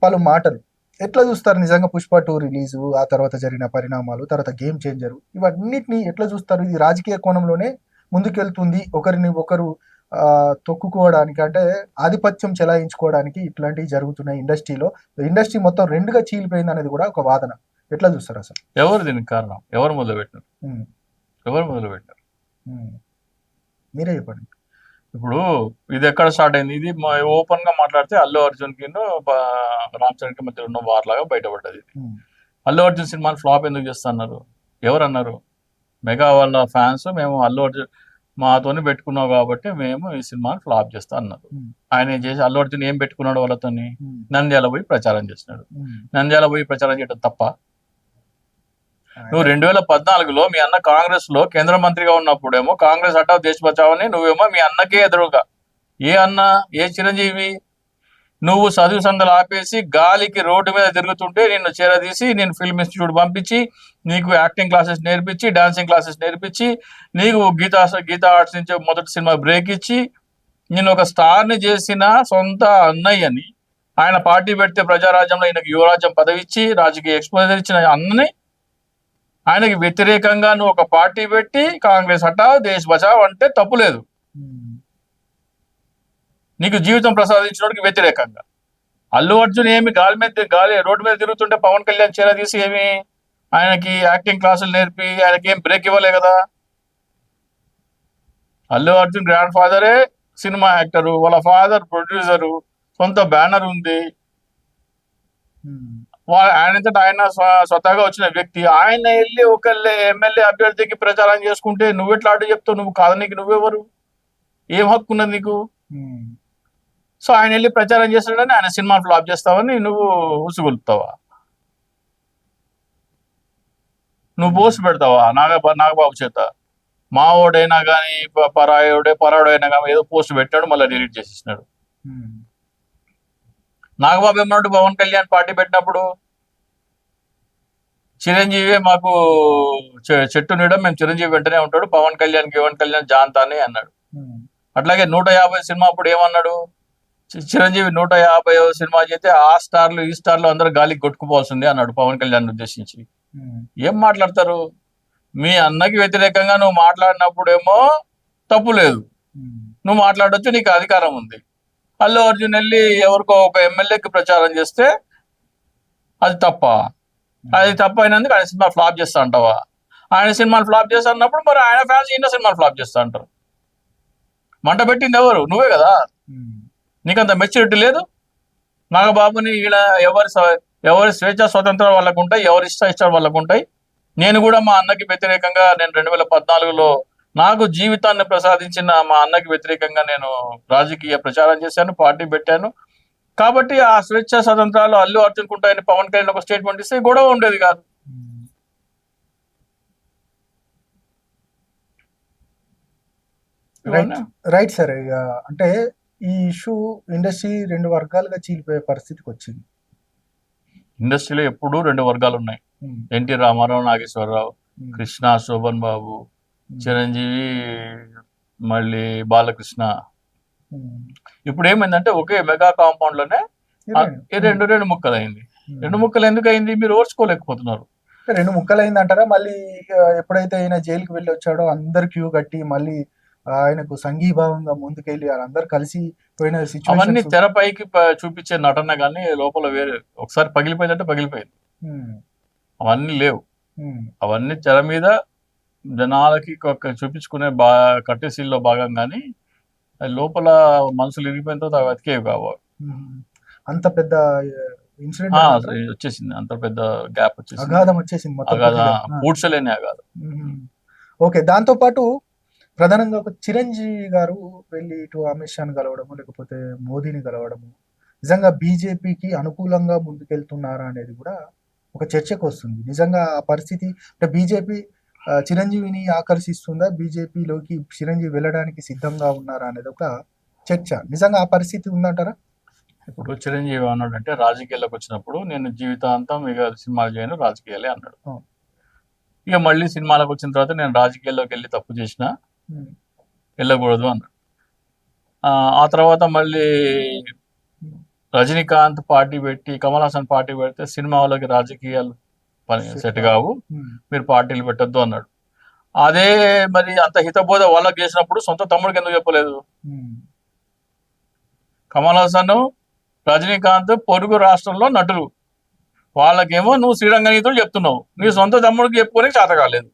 పలు మాటలు. ఎట్లా చూస్తారు నిజంగా పుష్ప 2 రిలీజు, ఆ తర్వాత జరిగిన పరిణామాలు, తర్వాత గేమ్ చేంజరు, ఇవన్నిటిని ఎట్లా చూస్తారు? ఇది రాజకీయ కోణంలోనే ముందుకెళ్తుంది, ఒకరిని ఒకరు తొక్కుకోవడానికి, అంటే ఆధిపత్యం చెలాయించుకోవడానికి ఇట్లాంటివి జరుగుతున్నాయి ఇండస్ట్రీలో. ఇండస్ట్రీ మొత్తం 2గా చీలిపోయింది అనేది కూడా ఒక వాదన. ఎట్లా చూస్తారు అసలు? ఎవరు దీనికి కారణం? ఎవరు మొదలుపెట్టారు? మీరే చెప్పండి. ఇప్పుడు ఇది ఎక్కడ స్టార్ట్ అయింది? ఇది ఓపెన్ గా మాట్లాడితే అల్లు అర్జున్ కి రామ్ చరణ్ కి మధ్య ఉన్న వార్ లాగా బయటపడ్డది. అల్లు అర్జున్ సినిమాని ఫ్లాప్ ఎందుకు చేస్తున్నారు? ఎవరు అన్నారు? మెగా వాళ్ళ ఫ్యాన్స్ మేము అల్లు అర్జున్ మాతోని పెట్టుకున్నావు కాబట్టి మేము ఈ సినిమాని ఫ్లాప్ చేస్తా అన్నారు. ఆయన ఏం చేసి అల్లు అర్జున్ ఏం పెట్టుకున్నాడు వాళ్ళతోని, నంద్యాల పోయి ప్రచారం చేసినాడు. నంద్యాల పోయి ప్రచారం చేయడం తప్ప? నువ్వు 2014లో మీ అన్న కాంగ్రెస్ లో కేంద్ర మంత్రిగా ఉన్నప్పుడేమో కాంగ్రెస్ హఠాత్ దేశ బచావని నువ్వేమో మీ అన్నకే ఎదురుగా, ఏ అన్న, ఏ చిరంజీవి, నువ్వు చదువు సందలు ఆపేసి గాలికి రోడ్డు మీద తిరుగుతుంటే నిన్ను చేరదీసి నేను ఫిల్మ్ ఇన్స్టిట్యూట్ పంపించి నీకు యాక్టింగ్ క్లాసెస్ నేర్పించి డాన్సింగ్ క్లాసెస్ నేర్పించి నీకు గీతా ఆర్ట్స్ నుంచి మొదటి సినిమా బ్రేక్ ఇచ్చి నేను ఒక స్టార్ని చేసిన సొంత అన్నయ్యని, ఆయన పార్టీ పెడితే ప్రజారాజ్యంలో ఈయనకు యువరాజ్యం పదవి ఇచ్చి రాజకీయ ఎక్స్పోజర్ ఇచ్చిన అన్నని ఆయనకి వ్యతిరేకంగా నువ్వు ఒక పార్టీ పెట్టి కాంగ్రెస్ హఠావ్ దేశ్ బచావ్ అంటే తప్పులేదు. నీకు జీవితం ప్రసాదించినోడికి వ్యతిరేకంగా. అల్లు అర్జున్ ఏమి గాలి రోడ్డు మీద తిరుగుతుంటే పవన్ కళ్యాణ్ చీర తీసి ఏమి ఆయనకి యాక్టింగ్ క్లాసులు నేర్పి ఆయనకి ఏం బ్రేక్ ఇవ్వలే కదా. అల్లు అర్జున్ గ్రాండ్ ఫాదరే సినిమా యాక్టరు, వాళ్ళ ఫాదర్ ప్రొడ్యూసరు, సొంత బ్యానర్ ఉంది. ఆయన స్వతహాగా వచ్చిన వ్యక్తి. ఆయన వెళ్ళి ఒక ఎమ్మెల్యే అభ్యర్థికి ప్రచారం చేసుకుంటే నువ్వెట్లా అడ్డు చెప్తావు? నువ్వు కాదనికి నువ్వెవరు? ఏం హక్కు ఉన్నది నీకు? సో ఆయన వెళ్ళి ప్రచారం చేస్తాడని ఆయన సినిమా ఫ్లాప్ చేస్తావని నువ్వు ఉసుగొలుపుతావా? నువ్వు పోస్ట్ పెడతావా నాగబాబు చేత? మావోడైనా కానీ పరాయోడైనా కానీ ఏదో పోస్ట్ పెట్టాడు, మళ్ళీ డిలీట్ చేసేసినాడు. నాగబాబు ఏమన్నాడు పవన్ కళ్యాణ్ పార్టీ పెట్టినప్పుడు? చిరంజీవి మాకు చెట్టు నీడం, మేము చిరంజీవి వెంటనే ఉంటాడు, పవన్ కళ్యాణ్ జాంతానే అన్నాడు. అట్లాగే 150 సినిమా అప్పుడు ఏమన్నాడు? చిరంజీవి 150 సినిమా చేస్తే ఆ స్టార్లు ఈ స్టార్లు అందరూ గాలికి కొట్టుకుపోవాల్సిందే అన్నాడు పవన్ కళ్యాణ్ ఉద్దేశించి. ఏం మాట్లాడతారు? మీ అన్నకి వ్యతిరేకంగా నువ్వు మాట్లాడినప్పుడేమో తప్పు లేదు, నువ్వు మాట్లాడొచ్చు, నీకు అధికారం ఉంది. అల్లు అర్జున్ వెళ్ళి ఎవరికో ఒక ఎమ్మెల్యేకి ప్రచారం చేస్తే అది తప్ప? అది తప్ప అయినందుకు ఆయన సినిమా ఫ్లాప్ చేస్తా అంటావా? ఆయన సినిమాలు ఫ్లాప్ చేస్తా అన్నప్పుడు మరి ఆయన ఫ్యాన్స్ ఈయన సినిమాలు ఫ్లాప్ చేస్తా అంటారు. మంట పెట్టింది ఎవరు? నువ్వే కదా. నీకంత మెచ్యూరిటీ లేదు. నాగబాబుని ఈడ ఎవరి స్వేచ్ఛ స్వతంత్రం వాళ్ళకు ఉంటాయి, ఎవరి ఇష్టాలు వాళ్ళకు ఉంటాయి. నేను కూడా మా అన్నకి వ్యతిరేకంగా నేను 2014లో నాకు జీవితాన్ని ప్రసాదించిన మా అన్నకి వ్యతిరేకంగా నేను రాజకీయ ప్రచారం చేశాను, పార్టీ పెట్టాను. కాబట్టి ఆ స్వేచ్ఛ స్వతంత్రాలు అల్లు అర్జున్ ఉంటాయని పవన్ కళ్యాణ్ ఒక స్టేట్మెంట్ ఇస్తే గొడవ ఉండేది కాదు. Right sir. అంటే ఈ ఇష్యూ ఇండస్ట్రీ 2 వర్గాలుగా చీలిపోయే పరిస్థితికి వచ్చింది. ఇండస్ట్రీలో ఎప్పుడూ 2 వర్గాలు ఉన్నాయి. ఎన్టీ రామారావు, నాగేశ్వరరావు, కృష్ణ, శోభన్ బాబు, చిరంజీవి, మళ్ళీ బాలకృష్ణ. ఇప్పుడు ఏమైందంటే ఒకే మెగా కాంపౌండ్ లోనే రెండు ముక్కలు అయింది. 2 ముక్కలు ఎందుకు అయింది? మీరు ఓర్చుకోలేకపోతున్నారు. 2 ముక్కలు అయింది అంటారా? మళ్ళీ ఎప్పుడైతే ఆయన జైలుకి వెళ్ళి వచ్చాడో అందరు క్యూ కట్టి మళ్ళీ ఆయనకు సంఘీభావంగా ముందుకెళ్ళి వాళ్ళందరూ కలిసి పోయిన సిచ్యువేషన్. అవన్నీ తెరపైకి చూపించే నటన కానీ లోపల వేరే. ఒకసారి పగిలిపోయిందంటే పగిలిపోయింది. అవన్నీ లేవు. అవన్నీ తెర మీద జనాలకి చూపించుకునే కట్టేసీల్లో భాగంగాని లోపల మనుషులు ఇరిగిపోయిన తర్వాత అవి అతికేవి కావాలి. అంత పెద్ద ఇన్సిడెంట్ వచ్చేసింది, అంత పెద్ద గ్యాప్ వచ్చేసింది, అగాధం వచ్చేసింది, పూడ్చలేని అగాధం. ఓకే. దాంతో పాటు ప్రధానంగా ఒక చిరంజీవి గారు వెళ్ళి ఇటు అమిత్ షాని కలవడము, లేకపోతే మోదీని కలవడము నిజంగా బీజేపీకి అనుకూలంగా ముందుకెళ్తున్నారా అనేది కూడా ఒక చర్చకు వస్తుంది. నిజంగా ఆ పరిస్థితి అంటే బీజేపీ చిరంజీవిని ఆకర్షిస్తుందా, బీజేపీలోకి చిరంజీవి వెళ్ళడానికి సిద్ధంగా ఉన్నారా అనేది ఒక చర్చ. నిజంగా ఆ పరిస్థితి ఉందంటారా? ఇప్పుడు చిరంజీవి అన్నాడంటే రాజకీయాల్లోకి వచ్చినప్పుడు నేను జీవితాంతం ఇక సినిమాలు చేయను, రాజకీయాలే అన్నాడు. ఇక మళ్ళీ సినిమాలకు వచ్చిన తర్వాత నేను రాజకీయాల్లోకి వెళ్ళి తప్పు చేసినా వెళ్ళకూడదు అన్నాడు. ఆ తర్వాత మళ్ళీ రజనీకాంత్ పార్టీ పెట్టి, కమల్ హాసన్ పార్టీ పెడితే సినిమా వాళ్ళకి రాజకీయాలు సెట్ కావు, మీరు పార్టీలు పెట్టొద్దు అన్నాడు. అదే మరి అంత హితబోధ వాళ్ళకి చేసినప్పుడు సొంత తమ్ముడికి ఎందుకు చెప్పలేదు? కమల్ హాసన్, రజనీకాంత్ పొరుగు రాష్ట్రంలో నటులు, వాళ్ళకేమో నువ్వు శ్రీరంగ నీతులు చెప్తున్నావు, నీ సొంత తమ్ముడికి చెప్పుకొని చేత కాలేదు.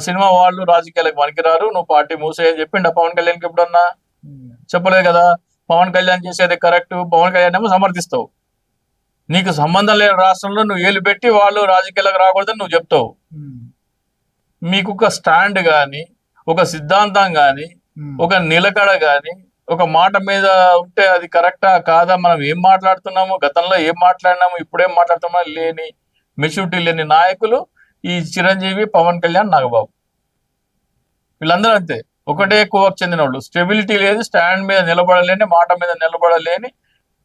సినిమా వాళ్ళు రాజకీయాలకు పనికిరారు, నువ్వు పార్టీ మూసేయని చెప్పిండ పవన్ కళ్యాణ్కి ఎప్పుడన్నా? చెప్పలేదు కదా. పవన్ కళ్యాణ్ చేసేది కరెక్ట్, పవన్ కళ్యాణ్ ఏమో సమర్థిస్తావు. నీకు సంబంధం లేని రాష్ట్రంలో నువ్వు ఏలు పెట్టి వాళ్ళు రాజకీయాలకు రాకూడదని నువ్వు చెప్తావు. మీకు ఒక స్టాండ్ కానీ ఒక సిద్ధాంతం గాని ఒక నిలకడ గాని ఒక మాట మీద ఉంటే అది కరెక్టా కాదా, మనం ఏం మాట్లాడుతున్నాము, గతంలో ఏం మాట్లాడినాము, ఇప్పుడేం మాట్లాడుతున్నాము లేని మెచ్యూరిటీ లేని నాయకులు ఈ చిరంజీవి, పవన్ కళ్యాణ్, నాగబాబు వీళ్ళందరూ అంతే. ఒకటే కోవకు చెందిన వాళ్ళు. స్టెబిలిటీ లేదు, స్టాండ్ మీద నిలబడలేని, మాట మీద నిలబడలేని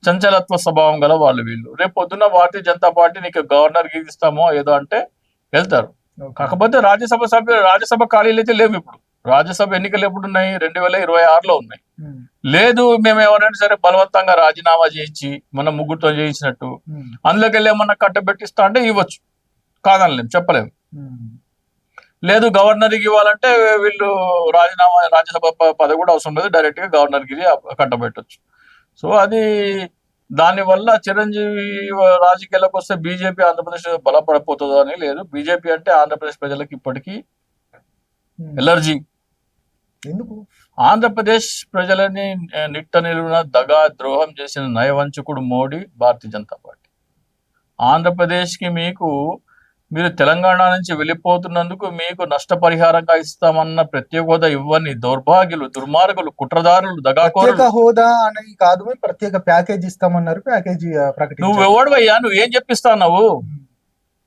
చంచలత్వ స్వభావం గల వాళ్ళు వీళ్ళు. రేపు పొద్దున్న భారతీయ జనతా పార్టీ నీకు గవర్నర్ కి ఇస్తామో ఏదో అంటే వెళ్తారు. కాకపోతే రాజ్యసభ ఖాళీలు అయితే లేవు ఇప్పుడు. రాజ్యసభ ఎన్నికలు ఎప్పుడు ఉన్నాయి? 2026లో ఉన్నాయి. లేదు మేము ఎవరైనా సరే బలవంతంగా రాజీనామా చేయించి మన ముగ్గురుతో చేయించినట్టు అందులోకి వెళ్ళి ఏమన్నా కట్టబెట్టిస్తా అంటే ఇవ్వచ్చు, కాదనలేము, చెప్పలేము. లేదు గవర్నర్కి ఇవ్వాలంటే వీళ్ళు రాజ్యసభ పదవి కూడా అవసరం లేదు, డైరెక్ట్ గా గవర్నర్కి కట్టబెట్టచ్చు. సో అది దానివల్ల చిరంజీవి రాజకీయాలకు వస్తే బీజేపీ ఆంధ్రప్రదేశ్ బలపడిపోతుందో అని లేదు. బీజేపీ అంటే ఆంధ్రప్రదేశ్ ప్రజలకు ఇప్పటికీ ఎలర్జీ. ఎందుకు? ఆంధ్రప్రదేశ్ ప్రజలని నిట్ట నిలువున దగా ద్రోహం చేసిన నయవంచకుడు మోడీ, భారతీయ జనతా పార్టీ. ఆంధ్రప్రదేశ్కి మీరు తెలంగాణ నుంచి వెళ్ళిపోతున్నందుకు మీకు నష్టపరిహారంగా ఇస్తామన్న ప్రత్యేక హోదా ఇవ్వని దౌర్భాగ్యులు, దుర్మార్గులు, కుట్రదారులు, దగాకోరులు. హోదా అని కాదు, ప్రత్యేక ప్యాకేజ్ ఇస్తామన్నారు. ప్యాకేజీ నువ్వు ఎవడవయ్యా? నువ్వు ఏం చెప్పిస్తావు?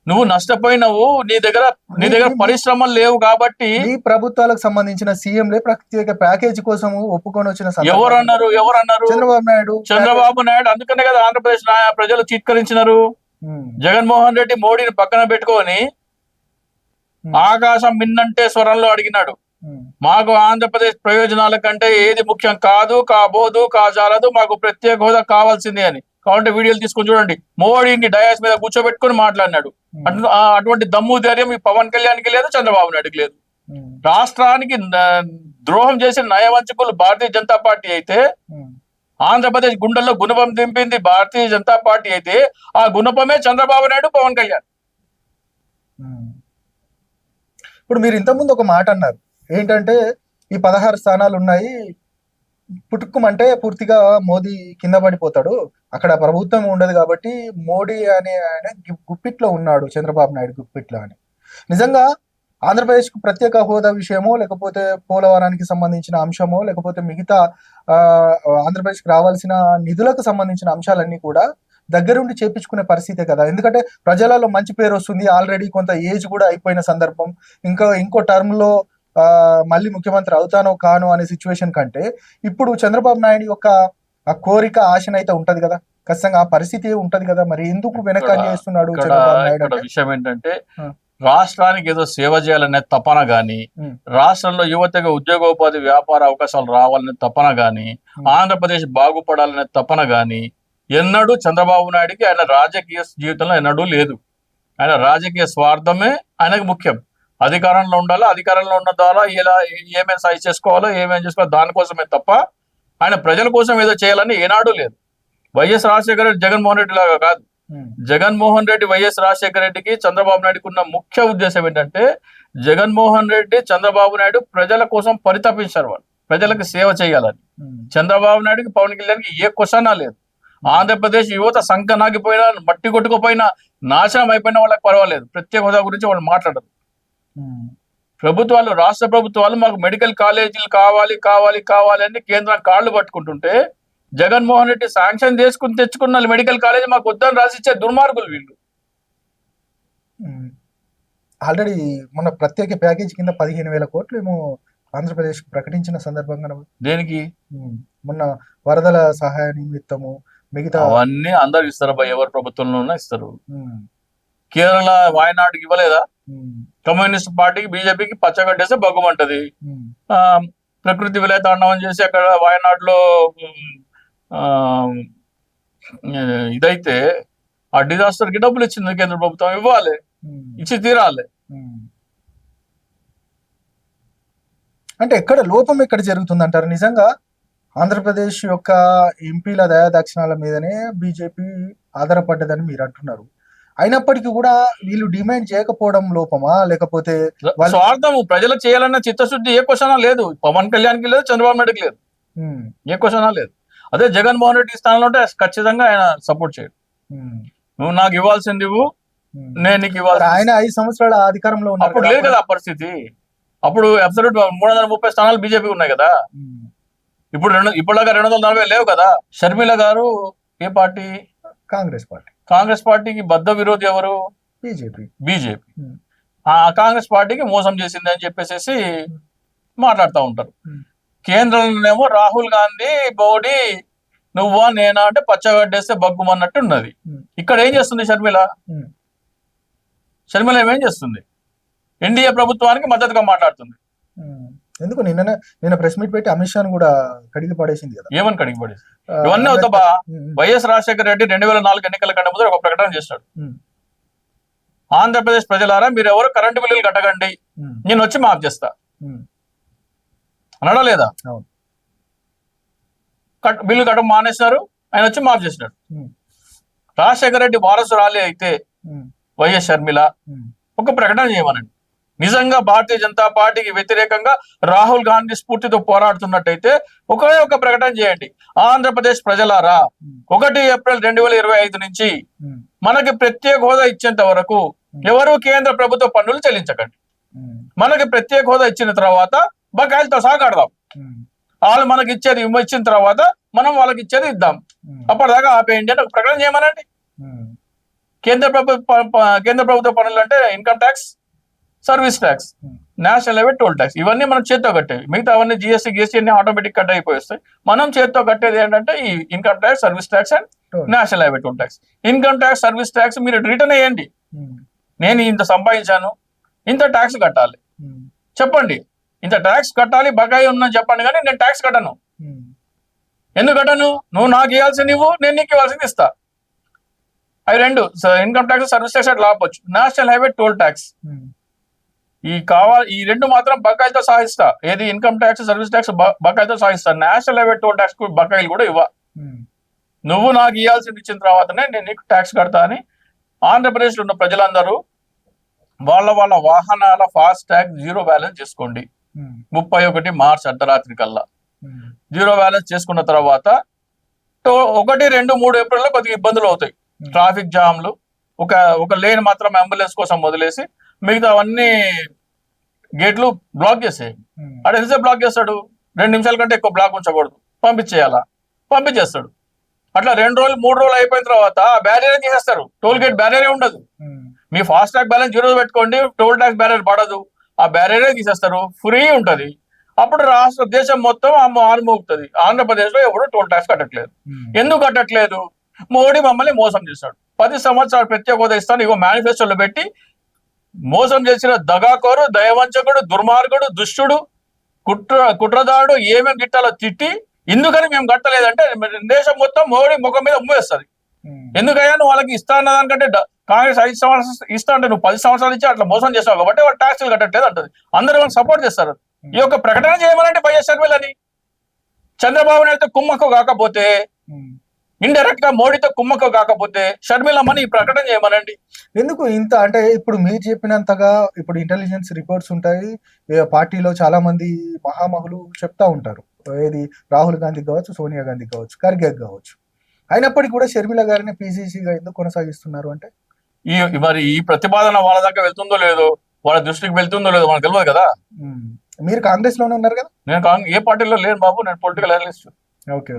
నువ్వు నష్టపోయినావు. నీ దగ్గర పరిశ్రమలు లేవు కాబట్టి ఈ ప్రభుత్వాలకు సంబంధించిన సీఎంలే ప్రత్యేక ప్యాకేజీ కోసం ఒప్పుకొని వచ్చిన ఎవరన్నారు? చంద్రబాబు నాయుడు. అందుకనే కదా ఆంధ్రప్రదేశ్ ప్రజలు చీత్కరించినారు. జగన్మోహన్ రెడ్డి మోడీని పక్కన పెట్టుకొని ఆకాశం మిన్నంటే స్వరంలో అడిగినాడు, మాకు ఆంధ్రప్రదేశ్ ప్రయోజనాల కంటే ఏది ముఖ్యం కాదు, కాబోదు, కాజాలదు, మాకు ప్రత్యేక హోదా కావాల్సిందే అని. కాబట్టి వీడియోలు తీసుకొని చూడండి. మోడీని డయాస్ మీద కూర్చోబెట్టుకుని మాట్లాడినాడు. అటువంటి దమ్ము ధైర్యం ఈ పవన్ కళ్యాణ్కి లేదు, చంద్రబాబు నాయుడుకి లేదు. రాష్ట్రానికి ద్రోహం చేసిన నయవంచకులు భారతీయ జనతా పార్టీ అయితే, ఆంధ్రప్రదేశ్ గుండెల్లో గుణపం దింపింది భారతీయ జనతా పార్టీ అయితే, ఆ గుణపమే చంద్రబాబు నాయుడు, పవన్ కళ్యాణ్. ఇప్పుడు మీరు ఇంతకుముందు ఒక మాట అన్నారు, ఏంటంటే ఈ 16 స్థానాలు ఉన్నాయి, పుట్టుకుమంటే పూర్తిగా మోదీ కింద పడిపోతాడు, అక్కడ ప్రభుత్వం ఉండదు కాబట్టి మోడీ అనే ఆయన గుప్పిట్లో ఉన్నాడు, చంద్రబాబు నాయుడు గుప్పిట్లో అని. నిజంగా ఆంధ్రప్రదేశ్కు ప్రత్యేక హోదా విషయమో, లేకపోతే పోలవరానికి సంబంధించిన అంశమో, లేకపోతే మిగతా ఆంధ్రప్రదేశ్కి రావాల్సిన నిధులకు సంబంధించిన అంశాలన్నీ కూడా దగ్గరుండి చేపించుకునే పరిస్థితే కదా. ఎందుకంటే ప్రజలలో మంచి పేరు వస్తుంది, ఆల్రెడీ కొంత ఏజ్ కూడా అయిపోయిన సందర్భం, ఇంకో టర్మ్ లో మళ్ళీ ముఖ్యమంత్రి అవుతానో కాను అనే సిచ్యువేషన్ కంటే ఇప్పుడు చంద్రబాబు నాయుడు యొక్క ఆ కోరిక, ఆశనైతే ఉంటది కదా, ఖచ్చితంగా ఆ పరిస్థితి ఉంటది కదా. మరి ఎందుకు వెనకాల చేస్తున్నాడు చంద్రబాబు నాయుడు? విషయం ఏంటంటే రాష్ట్రానికి ఏదో సేవ చేయాలనే తపన గాని, రాష్ట్రంలో యువతగా ఉద్యోగోపాధి వ్యాపార అవకాశాలు రావాలనే తపన గాని, ఆంధ్రప్రదేశ్ బాగుపడాలనే తపన గాని ఎన్నడూ చంద్రబాబు నాయుడికి ఆయన రాజకీయ జీవితంలో ఎన్నడూ లేదు. ఆయన రాజకీయ స్వార్థమే ఆయనకు ముఖ్యం. అధికారంలో ఉండాలి, అధికారంలో ఉన్న ద్వారా ఇలా ఏమేమి సైజ్ చేసుకోవాలో, ఏమేమి చేసుకోవాలో దానికోసమే తప్ప ఆయన ప్రజల కోసం ఏదో చేయాలని ఏనాడు లేదు. వైఎస్ రాజశేఖర రెడ్డి జగన్మోహన్ రెడ్డి లాగా కాదు. జగన్మోహన్ రెడ్డి వైఎస్ రాజశేఖర రెడ్డికి చంద్రబాబు నాయుడుకి ఉన్న ముఖ్య ఉద్దేశం ఏంటంటే, జగన్మోహన్ రెడ్డి చంద్రబాబు నాయుడు ప్రజల కోసం పరితపించారు, వాళ్ళు ప్రజలకు సేవ చేయాలని. చంద్రబాబు నాయుడుకి, పవన్ కళ్యాణ్కి ఏ క్వశ్చనా లేదు. ఆంధ్రప్రదేశ్ యువత సంకనాగిపోయినా, మట్టి కొట్టుకుపోయినా, నాశనం అయిపోయినా వాళ్ళకి పర్వాలేదు, ప్రత్యేక హోదా గురించి వాళ్ళు మాట్లాడరు. ప్రభుత్వాలు, రాష్ట్ర ప్రభుత్వాలు మాకు మెడికల్ కాలేజీలు కావాలి కావాలి కావాలి అని కేంద్రం కాళ్ళు పట్టుకుంటుంటే, జగన్మోహన్ రెడ్డి శాంక్షన్ తెచ్చుకున్న మెడికల్ కాలేజీ మాకు వద్దని రాసిచ్చే దుర్మార్గులు వీళ్ళు. ఆల్రెడీ మొన్న ప్రత్యేక ప్యాకేజ్ కింద 15,000 కోట్లు ఏమో ఆంధ్రప్రదేశ్ ప్రకటించిన సందర్భంగా, దేనికి? మొన్న వరదల సహాయ నిమిత్తము, మిగతా అవన్నీ అందరు ఇస్తారు, ఎవరు ప్రభుత్వంలో ఇస్తారు. కేరళ వాయనాడుకి ఇవ్వలేదా? కమ్యూనిస్ట్ పార్టీకి, బీజేపీకి పచ్చగడ్డేస్తే బగ్గుమంటది. ప్రకృతి విలయ తాండవం చేసి అక్కడ వాయనాడులో ఇదైతే ఆ డిజాస్టర్ కి డబ్బులు ఇచ్చింది కేంద్ర ప్రభుత్వం, ఇవ్వాలి, ఇచ్చి తీరాలి. అంటే ఎక్కడ లోపం ఎక్కడ జరుగుతుంది అంటారు? నిజంగా ఆంధ్రప్రదేశ్ యొక్క ఎంపీల దయాదాక్షిణాల మీదనే బీజేపీ ఆధారపడ్డదని మీరు అంటున్నారు. అయినప్పటికీ కూడా వీళ్ళు డిమాండ్ చేయకపోవడం లోపమా, లేకపోతే స్వార్థం? ప్రజలకు చేయాలన్న చిత్తశుద్ధి ఏ క్వశ్చనా లేదు. పవన్ కళ్యాణ్కి లేదు, చంద్రబాబు నాయుడుకి లేదు, ఏ క్వశ్చనా లేదు. అదే జగన్మోహన్ రెడ్డి స్థానంలో ఉంటే ఖచ్చితంగా ఆయన సపోర్ట్ చేయడు. నువ్వు నాకు ఇవ్వాల్సింది ఇవ్వు, నేను నీకు ఇవ్వాలి. ఆయన 5 సంవత్సరాల అధికారంలో అప్పుడు లేదు కదా ఆ పరిస్థితి. అప్పుడు అబ్సల్యూట్ 330 స్థానాలు బీజేపీ ఉన్నాయి కదా. ఇప్పుడు ఇప్పటిదాకా 240 లేవు కదా. షర్మిల గారు ఏ పార్టీ? కాంగ్రెస్ పార్టీ. కాంగ్రెస్ పార్టీకి బద్ద విరోధి ఎవరు? బీజేపీ. ఆ కాంగ్రెస్ పార్టీకి మోసం చేసింది అని చెప్పేసి మాట్లాడుతూ ఉంటారు. కేంద్రంలోనేమో రాహుల్ గాంధీ మోడీ నువ్వా నేనా అంటే పచ్చగడ్డేస్తే బగ్గుమన్నట్టు ఉన్నది. ఇక్కడ ఏం చేస్తుంది షర్మిల? షర్మిల ఏమేం చేస్తుంది? ఎన్డీఏ ప్రభుత్వానికి మద్దతుగా మాట్లాడుతుంది. ఎందుకు నిన్న ప్రెస్ మీట్ పెట్టి అమిత్ షాను కూడా కడిగి పడేసింది కదా. ఏమని కడిగి పడేసి? ఇవన్నీ అవుతాబా. వైఎస్ రాజశేఖర రెడ్డి 2004 ఎన్నికల కంటే ముందు ఒక ప్రకటన చేశాడు. ఆంధ్రప్రదేశ్ ప్రజలారా మీరు ఎవరు కరెంటు బిల్లులు కట్టకండి, నేను వచ్చి మాఫ్ చేస్తా అనడా లేదా? బిల్లు కట్టడం మానేసినారు, ఆయన వచ్చి మాఫ్ చేసినాడు. రాజశేఖర రెడ్డి వారసురాలి అయితే వైఎస్ షర్మిల ఒక ప్రకటన చేయమనండి. నిజంగా భారతీయ జనతా పార్టీకి వ్యతిరేకంగా రాహుల్ గాంధీ స్ఫూర్తితో పోరాడుతున్నట్టయితే ఒకే ఒక ప్రకటన చేయండి. ఆంధ్రప్రదేశ్ ప్రజలారా 1 ఏప్రిల్ 2025 నుంచి మనకి ప్రత్యేక హోదా ఇచ్చేంత వరకు ఎవరు కేంద్ర ప్రభుత్వ పన్నులు చెల్లించకండి. మనకి ప్రత్యేక హోదా ఇచ్చిన తర్వాత బకాయిలతో సహా కడదాం. వాళ్ళు మనకి ఇచ్చేది ఇచ్చిన తర్వాత మనం వాళ్ళకి ఇచ్చేది ఇద్దాం. అప్పటిదాకా ఆపేయండి అంటే ఒక ప్రకటన చేయమనండి. కేంద్ర ప్రభుత్వ పన్నులు అంటే income tax, service tax, national highway toll tax, ఇవన్నీ మనం చేత్తో కట్టేవి. మిగతా అవన్నీ జిఎస్టీ అన్ని ఆటోమేటిక్ కట్ అయిపోయిస్తాయి. మనం చేత్తో కట్టేది ఏంటంటే ఈ income tax, service tax and national highway toll tax. Income tax, service tax మీరు రిటర్న్ వేయండి. నేను ఇంత సంపాదించాను, ఇంత ట్యాక్స్ కట్టాలి చెప్పండి. ఇంత ట్యాక్స్ కట్టాలి బకాయి ఉందని చెప్పండి, కానీ నేను ట్యాక్స్ కట్టను. ఎందుకు కట్టను? నువ్వు నాకు ఇవ్వాల్సింది ఇవ్వు, నేను నీకు ఇవ్వాల్సింది ఇస్తా. అవి రెండు ఇన్కమ్ ట్యాక్స్, సర్వీస్ ట్యాక్స్ అట్లా ఆపొచ్చు. నేషనల్ హైవే టోల్ ట్యాక్స్ ఈ రెండు మాత్రం బకాయిలతో సాధిస్తా. ఏది ఇన్కమ్ ట్యాక్స్, సర్వీస్ ట్యాక్స్ బకాయిలతో సాధిస్తా. నేషనల్ హైవే టోల్ ట్యాక్స్ బకాయిలు కూడా ఇవ్వ. నువ్వు నాకు ఇవ్వాల్సింది ఇచ్చిన తర్వాతనే నేను నీకు ట్యాక్స్ కడతా అని ఆంధ్రప్రదేశ్ లో ఉన్న ప్రజలందరూ వాళ్ళ వాహనాల ఫాస్ట్ ట్యాగ్ 0 బ్యాలెన్స్ చేసుకోండి. 31 మార్చ్ అర్ధరాత్రి కల్లా 0 బ్యాలెన్స్ చేసుకున్న తర్వాత 1, 2, 3 ఏప్రిల్లో కొద్దిగా ఇబ్బందులు అవుతాయి. ట్రాఫిక్ జామ్లు, ఒక లేన్ మాత్రం అంబులెన్స్ కోసం వదిలేసి మిగతా అవన్నీ గేట్లు బ్లాక్ చేసేయి. అక్కడ ఎంతసేపు బ్లాక్ చేస్తాడు? 2 నిమిషాల కంటే ఎక్కువ బ్లాక్ ఉంచకూడదు, పంపించేస్తాడు. అట్లా 2 రోజులు 3 రోజులు అయిపోయిన తర్వాత బ్యారియర్ తీసేస్తారు. టోల్ గేట్ బ్యారియరే ఉండదు. మీ ఫాస్ట్ ట్యాగ్ బ్యాలెన్స్ 0 పెట్టుకోండి, టోల్ ట్యాక్స్ బ్యారియర్ పడదు, ఆ బ్యారియరే తీసేస్తారు, ఫ్రీ ఉంటది. అప్పుడు దేశం మొత్తం ఆరుమోగుతుంది. ఆంధ్రప్రదేశ్ లో ఎవరు టోల్ ట్యాక్స్ కట్టట్లేదు. ఎందుకు కట్టట్లేదు? మోడీ మమ్మల్ని మోసం చేశాడు. 10 సంవత్సరాలు ప్రత్యేక హోదా ఇస్తాను ఇగో మేనిఫెస్టోలో పెట్టి మోసం చేసిన దగాకోరు, దయవంచకుడు, దుర్మార్గుడు, దుష్టుడు, కుట్రదారుడు ఏమేమి గిట్టాలో తిట్టి ఎందుకని మేము కట్టలేదంటే దేశం మొత్తం మోడీ ముఖం మీద ఉమ్మేస్తుంది. ఎందుకయ్యా నువ్వు వాళ్ళకి ఇస్తా అన్న దానికంటే కాంగ్రెస్ 5 సంవత్సరాలు ఇస్తా అంటే నువ్వు 10 సంవత్సరాలు ఇచ్చి అట్లా మోసం చేస్తావు కాబట్టి వాళ్ళు ట్యాక్స్లు కట్టట్లేదు అంటది. అందరూ వాళ్ళు సపోర్ట్ చేస్తారు. ఈ యొక్క ప్రకటన చేయమనంటే వైఎస్ షర్మిలని. చంద్రబాబు నాయుడుతో కుమ్మక్కు కాకపోతే, ఇండైరెక్ట్ గా మోడీతో కుమ్మక్కు కాకపోతే షర్మిలమ్మని ఈ ప్రకటన చేయమనండి. ఎందుకు ఇంత అంటే ఇప్పుడు మీరు చెప్పినంతగా ఇప్పుడు ఇంటెలిజెన్స్ రిపోర్ట్స్ ఉంటాయి, పార్టీలో చాలా మంది మహామహులు చెప్తా ఉంటారు. ఏది రాహుల్ గాంధీ కావచ్చు, సోనియా గాంధీ కావచ్చు, ఖర్గే కావచ్చు. అయినప్పటికీ కూడా షర్మిల గారిని పీసీసీగా ఎందుకు కొనసాగిస్తున్నారు అంటే మరి ఈ ప్రతిపాదన వాళ్ళ దాకా వెళ్తుందో లేదో, వాళ్ళ దృష్టికి వెళ్తుందో లేదో మనకు తెలియదు కదా. మీరు కాంగ్రెస్ లోనే ఉన్నారు కదా. నేను ఏ పార్టీలో లేను బాబు, నేను పొలిటికల్ అనలిస్ట్.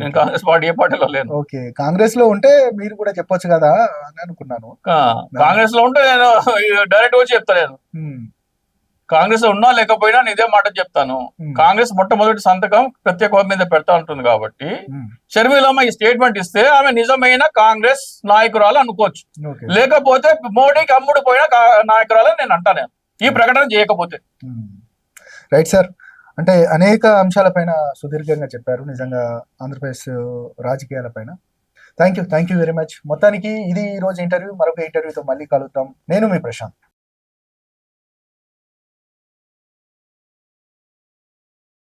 నేను కాంగ్రెస్ పార్టీ ఏ పార్టీలో లేను. ఓకే, కాంగ్రెస్ లో ఉంటే మీరు కూడా చెప్పొచ్చు కదా అని అనుకున్నాను. కాంగ్రెస్ లో ఉంటే నేను డైరెక్ట్ వచ్చి చెప్తా. నేను కాంగ్రెస్ లో ఉన్నా లేకపోయినా నేను ఇదే మాట చెప్తాను. కాంగ్రెస్ మొట్టమొదటి సంతకం ప్రత్యేక హోదా మీద పెడతా ఉంటుంది కాబట్టి షర్మిలమ్మ ఈ స్టేట్మెంట్ ఇస్తే ఆమె నిజమైన కాంగ్రెస్ నాయకురాలు అనుకోవచ్చు. లేకపోతే మోడీకి అమ్ముడు పోయిన నాయకురాలు నేను అంటాను ఈ ప్రకటన చేయకపోతే. రైట్ సార్, అంటే అనేక అంశాలపైన సుదీర్ఘంగా చెప్పారు నిజంగా ఆంధ్రప్రదేశ్ రాజకీయాలపైన. Thank you very much. మొత్తానికి ఇది ఈ రోజు ఇంటర్వ్యూ. మరొక ఇంటర్వ్యూతో మళ్ళీ కలుద్దాం. నేను మీ ప్రశాంత్.